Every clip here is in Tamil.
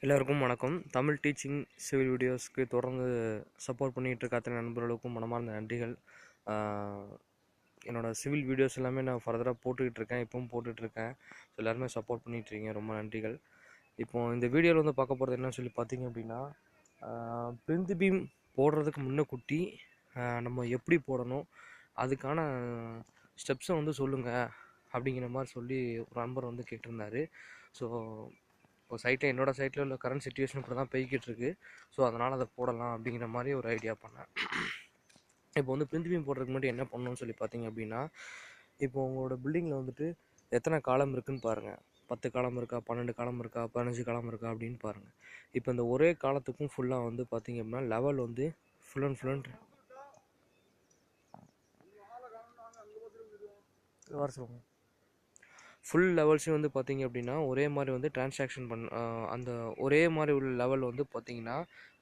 எல்லாருக்கும் வணக்கம். தமிழ் டீச்சிங் சிவில் வீடியோஸ்க்கு தொடர்ந்து சப்போர்ட் பண்ணிகிட்டு இருக்க அத்தனை நண்பர்களுக்கும் மனமார்ந்த நன்றிகள். என்னோடய சிவில் வீடியோஸ் எல்லாமே நான் ஃபர்தராக போட்டுக்கிட்டு இருக்கேன், இப்பவும் போட்டுட்ருக்கேன். ஸோ எல்லாருமே சப்போர்ட் பண்ணிகிட்ருக்கீங்க, ரொம்ப நன்றிகள். இப்போது இந்த வீடியோவில் வந்து பார்க்க போகிறது என்னன்னு சொல்லி பார்த்தீங்க அப்படின்னா, பிளிந்த் பீம் போடுறதுக்கு முன்னக்கூட்டி நம்ம எப்படி போடணும், அதுக்கான ஸ்டெப்ஸை வந்து சொல்லுங்கள் அப்படிங்கிற மாதிரி சொல்லி ஒரு நண்பர் வந்து கேட்டிருந்தாரு. ஸோ இப்போ சைட்டில் என்னோடய சைட்டில் உள்ள கரண்ட் சுச்சுவேஷன் கூட தான் போய்கிட்டு இருக்குது. ஸோ அதனால் அதை போடலாம் அப்படிங்கிற மாதிரி ஒரு ஐடியா பண்ணேன். இப்போ வந்து பிளிந்த் பீம் போடுறதுக்கு முன்னாடி என்ன பண்ணணும்னு சொல்லி பார்த்தீங்க அப்படின்னா, இப்போ உங்களோட பில்டிங்கில் வந்துட்டு எத்தனை காலம் இருக்குதுன்னு பாருங்கள். 10 காலம் இருக்கா, 12 காலம் இருக்கா, 15 காலம் இருக்கா அப்படின்னு பாருங்கள். இப்போ இந்த ஒரே காலத்துக்கும் ஃபுல்லாக வந்து பார்த்தீங்க அப்படின்னா லெவல் வந்து ஃபுல் அண்ட் வர சொல்லுங்கள். ஃபுல் லெவல்ஸையும் வந்து பார்த்திங்க அப்படின்னா ஒரே மாதிரி வந்து டிரான்சாக்ஷன் அந்த ஒரே மாதிரி உள்ள லெவல் வந்து பார்த்திங்கன்னா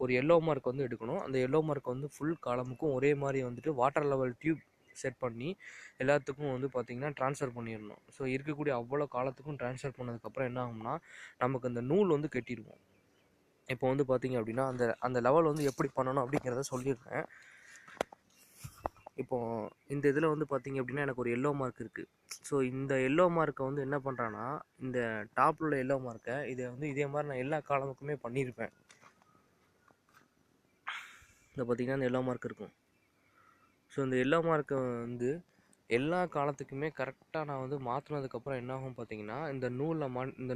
ஒரு எல்லோ மார்க் வந்து எடுக்கணும். அந்த எல்லோ மார்க் வந்து ஃபுல் காலமுக்கும் ஒரே மாதிரி வந்துட்டு வாட்டர் லெவல் டியூப் செட் பண்ணி எல்லாத்துக்கும் வந்து பார்த்திங்கன்னா ட்ரான்ஸ்ஃபர் பண்ணிடணும். ஸோ இருக்கக்கூடிய அவ்வளோ காலத்துக்கும் ட்ரான்ஸ்ஃபர் பண்ணதுக்கப்புறம் என்ன ஆகும்னா நமக்கு அந்த நூல் வந்து கட்டிடுவோம். இப்போ வந்து பார்த்திங்க அப்படின்னா அந்த லெவல் வந்து எப்படி பண்ணணும் அப்படிங்கிறத சொல்லியிருக்கேன். இப்போது இந்த இதில் வந்து பார்த்திங்க அப்படின்னா எனக்கு ஒரு எல்லோ மார்க் இருக்குது. ஸோ இந்த எல்லோ மார்க்கை வந்து என்ன பண்ணுறான்னா, இந்த டாப்பில் உள்ள எல்லோ மார்க்கை இதை வந்து இதே மாதிரி நான் எல்லா காலமுக்குமே பண்ணியிருப்பேன். இந்த பார்த்திங்கன்னா இந்த எல்லோ மார்க் இருக்கும். ஸோ இந்த எல்லோ மார்க்கை வந்து எல்லா காலத்துக்குமே கரெக்டாக நான் வந்து மாற்றினதுக்கப்புறம் என்ன ஆகும் பார்த்திங்கன்னா, இந்த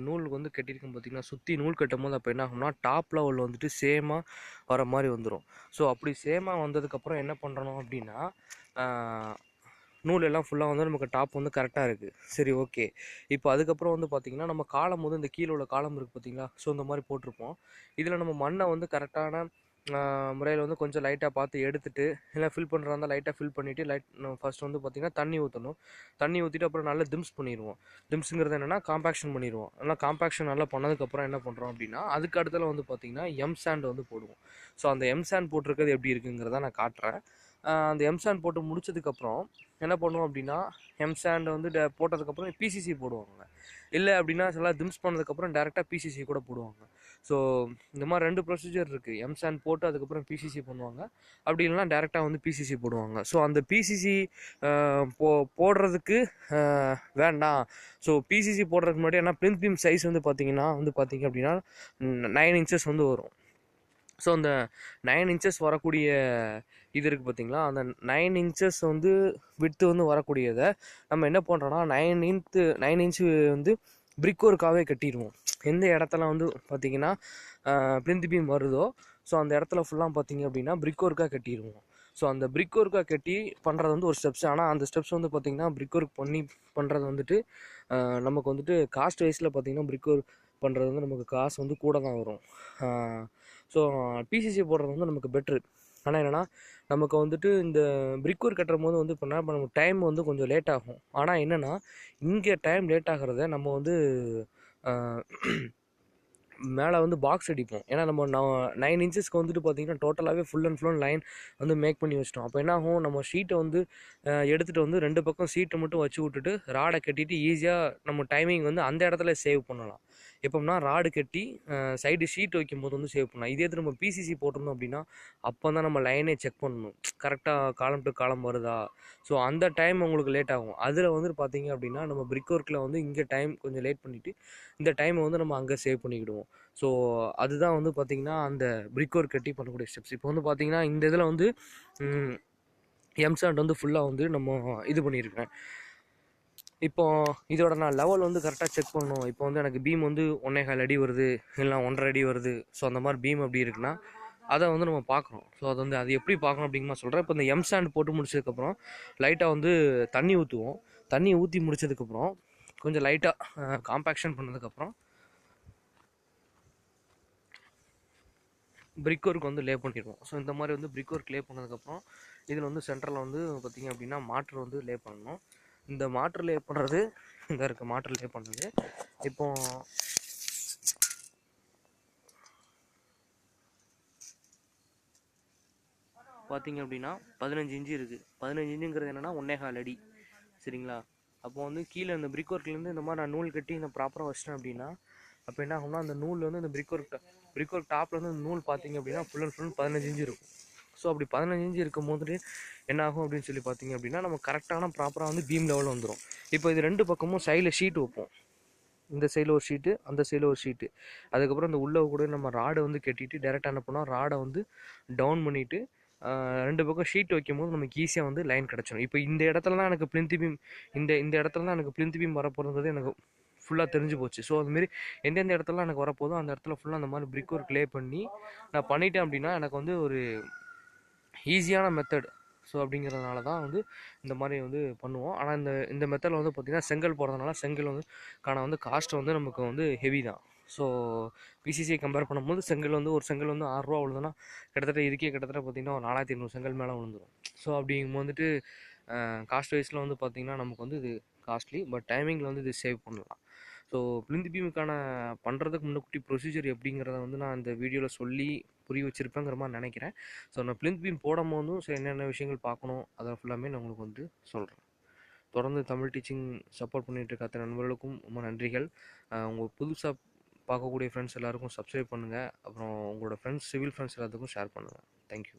நூலுக்கு வந்து கட்டியிருக்கும் பார்த்திங்கன்னா சுற்றி நூல் கட்டும் போது அப்போ என்ன ஆகும்னா டாப் லெவலில் வந்துட்டு சேமாக வர மாதிரி வந்துடும். ஸோ அப்படி சேமாக வந்ததுக்கப்புறம் என்ன பண்ணுறணும் அப்படின்னா, நூல் எல்லாம் ஃபுல்லாக வந்து நமக்கு டாப் வந்து கரெக்டாக இருக்குது. சரி, ஓகே. இப்போ அதுக்கப்புறம் வந்து பார்த்திங்கன்னா நம்ம காலம் வந்து இந்த கீழே உள்ள காலம் இருக்குது பார்த்திங்களா. ஸோ இந்த மாதிரி போட்டிருப்போம். இதில் நம்ம மண்ணை வந்து கரெக்டான முறையில் வந்து கொஞ்சம் லைட்டாக பார்த்து எடுத்துகிட்டு, இல்லை ஃபில் பண்ணுறதா இருந்தால் லைட்டாக ஃபில் பண்ணிவிட்டு ஃபஸ்ட் வந்து பார்த்திங்கன்னா தண்ணி ஊற்றணும். தண்ணி ஊற்றிட்டு அப்புறம் நல்லா திம்ஸ் பண்ணிடுவோம். திம்ஸுங்கிறது என்னென்னா காம்பேக்ஷன் பண்ணிடுவோம். நல்லா காம்பேக்ஷன் நல்லா பண்ணதுக்கப்புறம் என்ன பண்ணுறோம் அப்படின்னா, அதுக்கு அடுத்தல வந்து பார்த்திங்கன்னா சாண்ட் வந்து போடுவோம். ஸோ அந்த சாண்ட் போட்டிருக்கிறது எப்படி இருக்குங்கிறத நான் காட்டுறேன். அந்த சாண்ட் போட்டு முடிச்சதுக்கப்புறம் என்ன பண்ணுவோம் அப்படின்னா, சாண்ட் வந்து போட்டதுக்கப்புறம் பிசிசி போடுவாங்க. இல்லை அப்படின்னா சில திம்ஸ் பண்ணதுக்கப்புறம் டேரெக்டாக பிசிசி கூட போடுவாங்க. ஸோ இந்த மாதிரி 2 ப்ரொசீஜர் இருக்குது. சாண்ட் போட்டு அதுக்கப்புறம் பிசிசி பண்ணுவாங்க. அப்படி இல்லைனா டேரெக்டாக வந்து பிசிசி போடுவாங்க. ஸோ அந்த பிசிசி போடுறதுக்கு வேண்டாம். ஸோ பிசிசி போடுறதுக்கு முன்னாடி ஏன்னா பிளிந்த் பீம் சைஸ் வந்து பார்த்திங்க அப்படின்னா 9 இன்ச்சஸ் வந்து வரும். ஸோ அந்த 9 இன்ச்சஸ் வரக்கூடிய இது இருக்குது பார்த்திங்களா, அந்த 9 இன்ச்சஸ் வந்து விட்த்து வந்து வரக்கூடியதை நம்ம என்ன பண்ணுறோன்னா 9 இன்ச்சு வந்து பிரிக் ஒர்க்காகவே கட்டிடுவோம். எந்த இடத்துல வந்து பார்த்திங்கன்னா பிளிந்த் பீம் வருதோ ஸோ அந்த இடத்துல ஃபுல்லாக பார்த்திங்க அப்படின்னா பிரிக் ஒர்க்காக கட்டிடுவோம். ஸோ அந்த பிரிக் ஒர்க்காக கட்டி பண்ணுறது வந்து ஒரு ஸ்டெப்ஸ். ஆனால் அந்த ஸ்டெப்ஸ் வந்து பார்த்திங்கன்னா பிரிக் ஒர்க் பண்ணுறது வந்துட்டு நமக்கு வந்துட்டு காஸ்ட் வைஸில் பார்த்திங்கன்னா பிரிக் ஒர்க் பண்ணுறது வந்து நமக்கு காசு வந்து கூட தான் வரும். ஸோ பிசிசி போடுறது வந்து நமக்கு பெட்ரு. ஆனால் என்னென்னா நமக்கு வந்துட்டு இந்த பிரிக் ஒர்க் கட்டுற போது வந்து இப்போ நமக்கு டைம் வந்து கொஞ்சம் லேட் ஆகும். ஆனால் என்னென்னா இங்கே டைம் லேட் ஆகிறத நம்ம வந்து மேலே வந்து பாக்ஸ் அடிப்போம். ஏன்னா நம்ம 9 இன்ச்சஸ்க்கு வந்துட்டு பார்த்திங்கன்னா டோட்டலாகவே ஃபுல் அண்ட் ஃபுல் லைன் வந்து மேக் பண்ணி வச்சிட்டோம். அப்போ என்ன ஆகும், நம்ம ஷீட்டை வந்து எடுத்துகிட்டு வந்து 2 பக்கம் சீட்டை மட்டும் வச்சு விட்டுட்டு ராடை கட்டிட்டு ஈஸியாக நம்ம டைமிங் வந்து அந்த இடத்துல சேவ் பண்ணலாம். எப்போம்னா ராடு கட்டி சைடு ஷீட் வைக்கும்போது வந்து சேவ் பண்ணலாம். இதே நம்ம பிசிசி போட்டிருந்தோம் அப்படின்னா அப்போ தான் நம்ம லைனே செக் பண்ணணும், கரெக்டாக காலம் டு காலம் வருதா. ஸோ அந்த டைம் உங்களுக்கு லேட் ஆகும். அதில் வந்து பார்த்திங்க அப்படின்னா நம்ம பிரிக் ஒர்க்கில் வந்து இங்கே டைம் கொஞ்சம் லேட் பண்ணிவிட்டு இந்த டைமை வந்து நம்ம அங்கே சேவ் பண்ணிக்கிடுவோம். ஸோ அதுதான் வந்து பார்த்திங்கன்னா அந்த பிரிக் ஒர்க் கட்டி பண்ணக்கூடிய ஸ்டெப்ஸ். இப்போ வந்து பார்த்திங்கன்னா இந்த இதில் வந்து சாண்ட் வந்து ஃபுல்லாக வந்து நம்ம இது பண்ணியிருக்கேன். இப்போ இதோட நான் லெவல் வந்து கரெக்டாக செக் பண்ணணும். இப்போ வந்து எனக்கு பீம் வந்து 1.25 அடி வருது, இல்லை 1.5 அடி வருது. ஸோ அந்த மாதிரி பீம் அப்படி இருக்குன்னா அதை வந்து நம்ம பார்க்குறோம். ஸோ அது எப்படி பார்க்கணும் அப்படிங்கமா சொல்கிறேன். இப்போ இந்த சாண்ட் போட்டு முடிச்சதுக்கப்புறம் லைட்டாக வந்து தண்ணி ஊற்றுவோம். தண்ணி ஊற்றி முடிச்சதுக்கப்புறம் கொஞ்சம் லைட்டாக காம்பேக்ஷன் பண்ணதுக்கப்புறம் பிரிக் ஒர்க் வந்து லே பண்ணிடுவோம். ஸோ இந்த மாதிரி வந்து பிரிக் ஒர்க் லே பண்ணதுக்கப்புறம் இதில் வந்து சென்டரில் வந்து பார்த்திங்க அப்படின்னா மாட்ரு வந்து லே பண்ணணும். இந்த மாட்ரு லே பண்ணுறது இந்த இருக்க மாட்ரு லே பண்ணுறது இப்போ பார்த்திங்க அப்படின்னா 15 இன்ச்சு இருக்குது. 15 இன்ச்சுங்கிறது என்னென்னா 1.25 அடி, சரிங்களா. அப்போ வந்து கீழே இந்த பிரிக் ஒர்க்லேருந்து இந்த மாதிரி நான் நூல் கட்டி இந்த ப்ராப்பராக வச்சிட்டேன் அப்படின்னா அப்போ என்ன ஆகும்னா அந்த நூல் வந்து இந்த பிரிக் ஒர்க் டாப்பில் வந்து அந்த நூல் பார்த்தீங்க அப்படின்னா ஃபுல் அண்ட் ஃபுல் 15 இன்ச்சு இருக்கும். ஸோ அப்படி 15 இன்ச்சு இருக்கும் போது என்ன ஆகும் அப்படின்னு சொல்லி பார்த்தீங்க அப்படின்னா நம்ம கரெக்டான ப்ராப்பராக வந்து பீம் லெவலில் வந்துடும். இப்போ இது 2 பக்கமும் சைடில் ஷீட் வைப்போம். இந்த சைடில் ஒரு ஷீட்டு, அந்த சைடில் ஒரு ஷீட்டு. அதுக்கப்புறம் இந்த உள்ள கூட நம்ம ராடை வந்து கட்டிட்டு டேரெக்டாக என்ன பண்ணோம், ராடை வந்து டவுன் பண்ணிவிட்டு 2 பக்கம் ஷீட் வைக்கும்போது நமக்கு ஈஸியாக வந்து லைன் கிடச்சிடும். இப்போ இந்த இடத்துல தான் எனக்கு பிளிந்த் பீம் இந்த இடத்துல தான் எனக்கு பிளிந்த் பீம் வரப்போகிறது எனக்கு ஃபுல்லாக தெரிஞ்சு போச்சு. ஸோ அதுமாரி எந்தெந்த இடத்துலலாம் எனக்கு வரப்போதோ அந்த இடத்துல ஃபுல்லாக அந்த மாதிரி பிரிக் ஒர்க் லே பண்ணி நான் பண்ணிட்டேன் அப்படின்னா எனக்கு வந்து ஒரு ஈஸியான மெத்தட். ஸோ அப்படிங்கிறதுனால தான் வந்து இந்த மாதிரி வந்து பண்ணுவோம். ஆனால் இந்த மெத்தடில் வந்து பார்த்திங்கன்னா செங்கல் போடுறதுனால செங்கல் வந்து வந்து காஸ்ட் வந்து நமக்கு வந்து ஹெவி தான். ஸோ பிசிசியை கம்பேர் பண்ணும்போது செங்கல் வந்து ஒரு செங்கல் வந்து 6 ரூபா விழுதுன்னா கிட்டத்தட்ட இதுக்கே கிட்டத்தட்ட பார்த்திங்கன்னா ஒரு 4800 செங்கல் மேலே விழுந்துடும். ஸோ அப்படிங்கும் வந்துட்டு காஸ்ட் வைஸில் வந்து பார்த்திங்கன்னா நமக்கு வந்து இது காஸ்ட்லி, பட் டைமிங்கில் வந்து இது சேவ் பண்ணலாம். ஸோ பிளிந்த் பீமுக்கான பண்ணுறதுக்கு முன்னக்கூட்டி ப்ரொசீஜர் எப்படிங்கிறத வந்து நான் இந்த வீடியோவில் சொல்லி புரிய வச்சுருப்பேங்கிற மாதிரி நினைக்கிறேன். ஸோ நான் பிளிந்த் பீம் போடும் போதும் ஸோ என்னென்ன விஷயங்கள் பார்க்கணும் அதை ஃபுல்லாமே நான் உங்களுக்கு வந்து சொல்கிறேன். தொடர்ந்து தமிழ் டீச்சிங் சப்போர்ட் பண்ணிகிட்டு இருக்க அத்தனை நண்பர்களுக்கும் ரொம்ப நன்றிகள். உங்கள் புதுசாக பார்க்கக்கூடிய ஃப்ரெண்ட்ஸ் எல்லாருக்கும் சப்ஸ்கிரைப் பண்ணுங்கள். அப்புறம் உங்களோட ஃப்ரெண்ட்ஸ் சிவில் ஃப்ரெண்ட்ஸ் எல்லாத்துக்கும் ஷேர் பண்ணுங்கள். தேங்க்யூ.